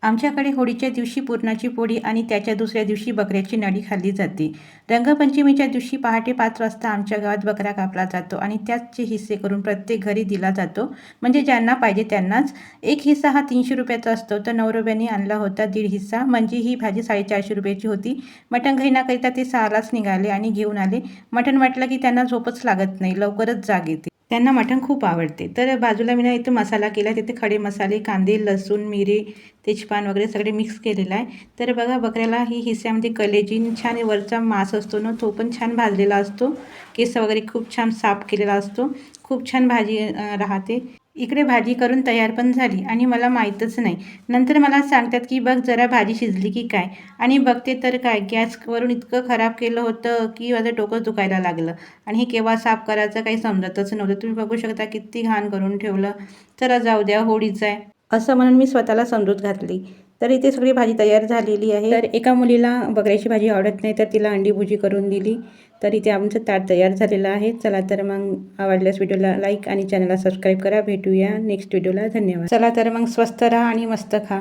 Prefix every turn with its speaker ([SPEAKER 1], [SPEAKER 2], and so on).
[SPEAKER 1] आमच्याकडे होळीच्या दिवशी पुरणाची पोळी आणि त्याच्या दुसऱ्या दिवशी बकऱ्याची नडी खाल्ली जाते. रंगपंचमीच्या दिवशी पहाटे 5 वाजता आमच्या गावात बकरा कापला जातो आणि त्याचे हिस्से करून प्रत्येक घरी दिला जातो. म्हणजे ज्यांना पाहिजे त्यांनाच. एक हिस्सा हा 300 रुपयाचा असतो, तर नवरोब्याने आणला होता 1.5 हिस्सा. म्हणजे ही भाजी 450 रुपयाची होती. मटण घेण्याकरिता ते 6लाच निघाले आणि घेऊन आले. मटण म्हटलं की त्यांना झोपच लागत नाही, लवकरच जाग येते. त्यांना मटण खूप आवडते. तर बाजूला मी इथं मसाला केला. तिथे खडे मसाले, कांदे, लसूण, मिरे, तेजपान वगैरे सगळे मिक्स केलेलं आहे. तर बघा, बकऱ्याला ही हिस्स्यामध्ये कलेजी छान वरचा मांस असतो ना, तो पण छान भाजलेला असतो. केस वगैरे खूप छान साफ केलेला असतो. खूप छान भाजी राहते. इकडे भाजी करून तयार पण झाली आणि मला माहीतच नाही. नंतर मला सांगतात की बघ जरा भाजी शिजली की काय, आणि बघते तर काय, गॅसवरून इतकं खराब केलं होतं की माझं डोकं दुखायला लागलं. आणि हे केव्हा साफ करायचं काही समजतच नव्हतं. तुम्ही बघू शकता किती घाण करून ठेवलं. चला जाऊ द्या, होळीच आहे असं म्हणून मी स्वतःला समजूत घातली. तर इथे सगळी भाजी तयार झालेली आहे. तर एका मुलीला बकऱ्याची भाजी आवडत नाही, तर तिला अंडी भुजी करून दिली. तर इथे आमचं ताट तयार झालेलं आहे. चला तर मग आवडल्यास व्हिडिओला लाईक आणि चॅनलला सबस्क्राईब करा. भेटूया नेक्स्ट व्हिडिओला. धन्यवाद. चला तर मग स्वस्त राहा आणि मस्त खा.